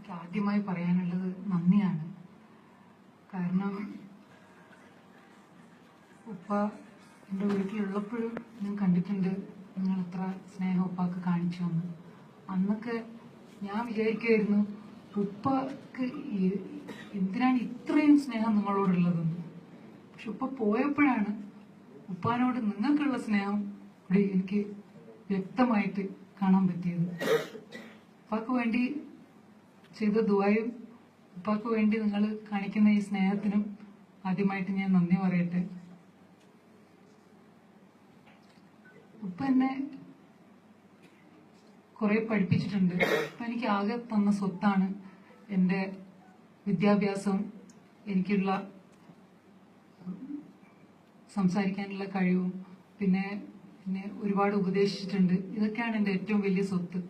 എനിക്ക് ആദ്യമായി പറയാനുള്ളത് നന്ദിയാണ്. കാരണം ഉപ്പ എൻ്റെ വീട്ടിലുള്ളപ്പോഴും ഞാൻ കണ്ടിട്ടുണ്ട് നിങ്ങൾ എത്ര സ്നേഹം ഉപ്പാക്ക് കാണിച്ചു എന്ന്. അന്നൊക്കെ ഞാൻ വിചാരിക്കുമായിരുന്നു ഉപ്പക്ക് എന്തിനാണ് ഇത്രയും സ്നേഹം നിങ്ങളോടുള്ളതെന്ന്. പക്ഷെ ഉപ്പ പോയപ്പോഴാണ് ഉപ്പാനോട് നിങ്ങൾക്കുള്ള സ്നേഹം ഇവിടെ എനിക്ക് വ്യക്തമായിട്ട് കാണാൻ പറ്റിയത്. ഉപ്പാക്ക് വേണ്ടി ചെയ്ത ദുആയും ഉപ്പാക്ക് വേണ്ടി നിങ്ങൾ കാണിക്കുന്ന ഈ സ്നേഹത്തിനും ആദ്യമായിട്ട് ഞാൻ നന്ദി പറയട്ടെ. ഉപ്പ എന്നെ കുറെ പഠിപ്പിച്ചിട്ടുണ്ട്. ഉപ്പ എനിക്ക് ആകെ തന്ന സ്വത്താണ് എൻ്റെ വിദ്യാഭ്യാസം, എനിക്കുള്ള സംസാരിക്കാനുള്ള കഴിവും, പിന്നെ എന്നെ ഒരുപാട് ഉപദേശിച്ചിട്ടുണ്ട്. ഇതൊക്കെയാണ് എൻ്റെ ഏറ്റവും വലിയ സ്വത്ത്.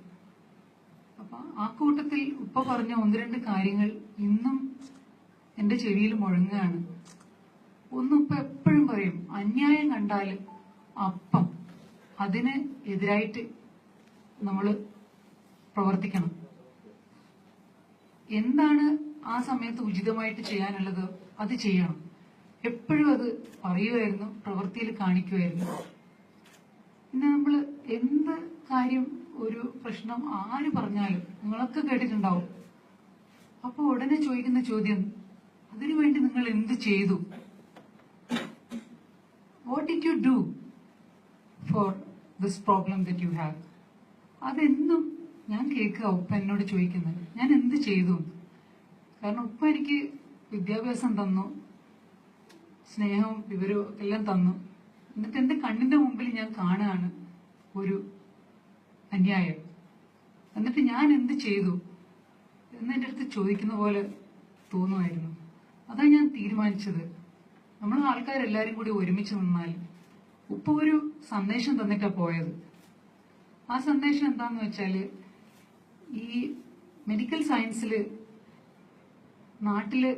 അപ്പൊ ആ കൂട്ടത്തിൽ ഉപ്പ പറഞ്ഞ ഒന്ന് രണ്ട് കാര്യങ്ങൾ ഇന്നും എന്റെ ചെവിയിൽ മുഴങ്ങുകയാണ്. ഒന്ന് ഉപ്പ എപ്പോഴും പറയും, അന്യായം കണ്ടാൽ അപ്പം അതിന് എതിരായിട്ട് നമ്മൾ പ്രവർത്തിക്കണം. എന്താണ് ആ സമയത്ത് ഉചിതമായിട്ട് ചെയ്യാനുള്ളത് അത് ചെയ്യണം. എപ്പോഴും അത് പറയുമായിരുന്നു, പ്രവൃത്തിയിൽ കാണിക്കുമായിരുന്നു. പിന്നെ നമ്മൾ എന്ത് കാര്യം, ഒരു പ്രശ്നം ആര് പറഞ്ഞാലും നിങ്ങളൊക്കെ കേട്ടിട്ടുണ്ടാവും. അപ്പൊ ഉടനെ ചോദിക്കുന്ന ചോദ്യം, അതിനുവേണ്ടി നിങ്ങൾ എന്ത് ചെയ്തു? What did you do for this problem that you have? അതെന്നും ഞാൻ കേൾക്കുക ഉപ്പ എന്നോട് ചോദിക്കുന്നത്, ഞാൻ എന്ത് ചെയ്തു? കാരണം ഉപ്പ എനിക്ക് വിദ്യാഭ്യാസം തന്നു, സ്നേഹവും വിവരവും എല്ലാം തന്നു. എന്നിട്ട് എന്റെ കണ്ണിന്റെ മുമ്പിൽ ഞാൻ കാണുകയാണ് ഒരു അന്യായം. എന്നിട്ട് ഞാൻ എന്ത് ചെയ്തു എന്ന് എൻ്റെ അടുത്ത് ചോദിക്കുന്ന പോലെ തോന്നുമായിരുന്നു. അതാണ് ഞാൻ തീരുമാനിച്ചത്, നമ്മൾ ആൾക്കാരെല്ലാരും കൂടി ഒരുമിച്ച് നിന്നാൽ. ഉപ്പ ഒരു സന്ദേശം തന്നിട്ടാ പോയത്. ആ സന്ദേശം എന്താന്ന് വെച്ചാല്, ഈ മെഡിക്കൽ സയൻസില് നാട്ടില്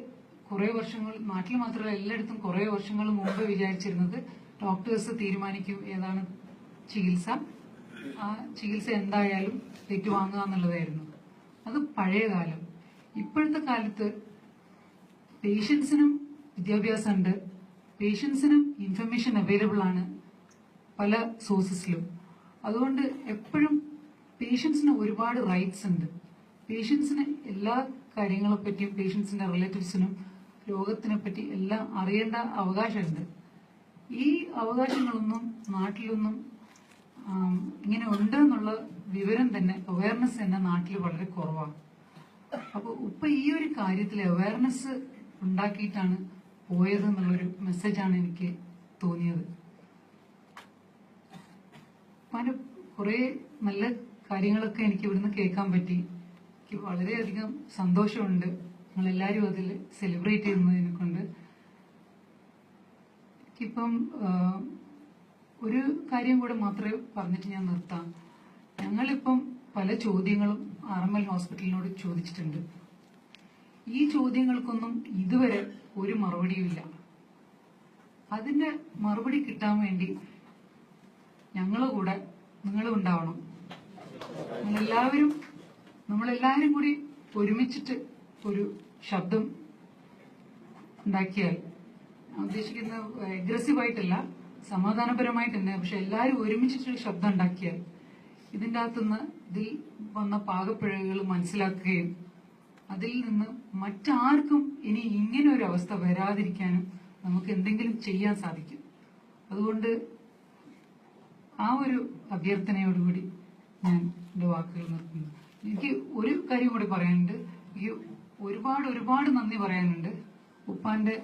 കുറെ വർഷങ്ങൾ, നാട്ടിൽ മാത്രമല്ല എല്ലായിടത്തും കുറെ വർഷങ്ങൾ മുമ്പ് വിചാരിച്ചിരുന്നത് ഡോക്ടേഴ്സ് തീരുമാനിക്കും ഏതാണ് ചികിത്സ, ആ ചികിത്സ എന്തായാലും ഏറ്റുവാങ്ങുക എന്നുള്ളതായിരുന്നു. അത് പഴയ കാലം. ഇപ്പോഴത്തെ കാലത്ത് പേഷ്യൻസിനും വിദ്യാഭ്യാസം ഉണ്ട്, പേഷ്യൻസിനും ഇൻഫർമേഷൻ അവൈലബിൾ ആണ് പല സോഴ്സസിലും. അതുകൊണ്ട് എപ്പോഴും പേഷ്യൻസിന് ഒരുപാട് റൈറ്റ്സ് ഉണ്ട്. പേഷ്യൻസിന് എല്ലാ കാര്യങ്ങളെ പറ്റിയും, പേഷ്യൻസിന്റെ റിലേറ്റീവ്സിനും രോഗത്തിനെ പറ്റി എല്ലാം അറിയേണ്ട അവകാശമുണ്ട്. ഈ അവകാശങ്ങളൊന്നും നാട്ടിലൊന്നും ഇങ്ങനെ ഉണ്ട് എന്നുള്ള വിവരം തന്നെ, അവയർനെസ് തന്നെ നാട്ടിൽ വളരെ കുറവാണ്. അപ്പൊ ഉപ്പ ഈ ഒരു കാര്യത്തിൽ അവയർനെസ് ഉണ്ടാക്കിയിട്ടാണ് പോയത് എന്നുള്ളൊരു മെസ്സേജാണ് എനിക്ക് തോന്നിയത്. പല കുറെ നല്ല കാര്യങ്ങളൊക്കെ എനിക്ക് ഇവിടുന്ന് കേൾക്കാൻ പറ്റി. എനിക്ക് വളരെയധികം സന്തോഷമുണ്ട് നിങ്ങളെല്ലാവരും അതിൽ സെലിബ്രേറ്റ് ചെയ്യുന്നതിനെ കൊണ്ട്. എനിക്കിപ്പം ഒരു കാര്യം കൂടെ മാത്രമേ പറഞ്ഞിട്ട് ഞാൻ നിർത്താം. ഞങ്ങളിപ്പം പല ചോദ്യങ്ങളും RML ഹോസ്പിറ്റലിനോട് ചോദിച്ചിട്ടുണ്ട്. ഈ ചോദ്യങ്ങൾക്കൊന്നും ഇതുവരെ ഒരു മറുപടിയുമില്ല. അതിന്റെ മറുപടി കിട്ടാൻ വേണ്ടി ഞങ്ങളുടെ കൂടെ നിങ്ങളും ഉണ്ടാവണം. നമ്മളെല്ലാവരും കൂടി ഒരുമിച്ചിട്ട് ഒരു ശബ്ദം ഉണ്ടാക്കിയാൽ, ഉദ്ദേശിക്കുന്ന അഗ്രസീവായിട്ടല്ല, സമാധാനപരമായിട്ട് തന്നെ, പക്ഷെ എല്ലാവരും ഒരുമിച്ചിട്ടൊരു ശബ്ദം ഉണ്ടാക്കിയാൽ ഇതിൻ്റെ അകത്തുനിന്ന് ഇതിൽ വന്ന പാകപ്പിഴകൾ മനസ്സിലാക്കുകയും അതിൽ നിന്ന് മറ്റാർക്കും ഇനി ഇങ്ങനെ ഒരു അവസ്ഥ വരാതിരിക്കാനും നമുക്ക് എന്തെങ്കിലും ചെയ്യാൻ സാധിക്കും. അതുകൊണ്ട് ആ ഒരു അഭ്യർത്ഥനയോടുകൂടി ഞാൻ എൻ്റെ വാക്കുകൾ നിർത്തുന്നു. എനിക്ക് ഒരു കാര്യം കൂടി പറയാനുണ്ട്. എനിക്ക് ഒരുപാട് നന്ദി പറയാനുണ്ട് ഉപ്പാന്റെ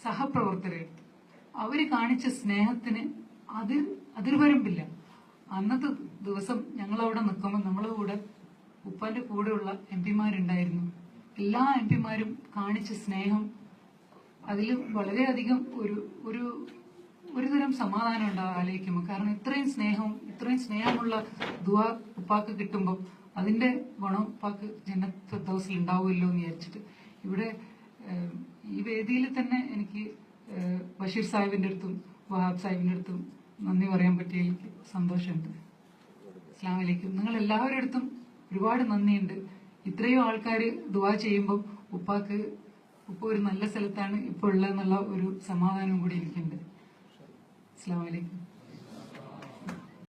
സഹപ്രവർത്തകരെ. അവര് കാണിച്ച സ്നേഹത്തിന് അതിർവരമ്പില്ല. അന്നത്തെ ദിവസം ഞങ്ങൾ അവിടെ നിൽക്കുമ്പോൾ നമ്മളെ കൂടെ ഉപ്പാന്റെ കൂടെയുള്ള MP മാരുണ്ടായിരുന്നു. എല്ലാ MP മാരും കാണിച്ച സ്നേഹം, അതിൽ വളരെയധികം ഒരു തരം സമാധാനം ഉണ്ടാവും ആലോചിക്കുമ്പോൾ. കാരണം ഇത്രയും സ്നേഹമുള്ള ദുആ ഉപ്പാക്ക് കിട്ടുമ്പോൾ അതിന്റെ ഗുണം ഉപ്പാക്ക് ജന്നത്തുൽ ഫിർദൗസിൽ ഉണ്ടാവുമല്ലോ എന്ന് വിചാരിച്ചിട്ട് ഇവിടെ ഈ വേദിയിൽ തന്നെ എനിക്ക് ബഷീർ സാഹിബിന്റെ അടുത്തും വഹാബ് സാഹിബിന്റെ അടുത്തും നന്ദി പറയാൻ പറ്റിയ എനിക്ക് സന്തോഷമുണ്ട്. അസ്സലാമു അലൈക്കും. നിങ്ങൾ എല്ലാവരുടെ അടുത്തും ഒരുപാട് നന്ദിയുണ്ട്. ഇത്രയും ആൾക്കാർ ദുആ ചെയ്യുമ്പോൾ ഉപ്പ ഒരു നല്ല സ്ഥലത്താണ് ഇപ്പോൾ ഉള്ളതെന്നുള്ള ഒരു സമാധാനവും കൂടി എനിക്കുണ്ട്. അസ്സലാമു അലൈക്കും.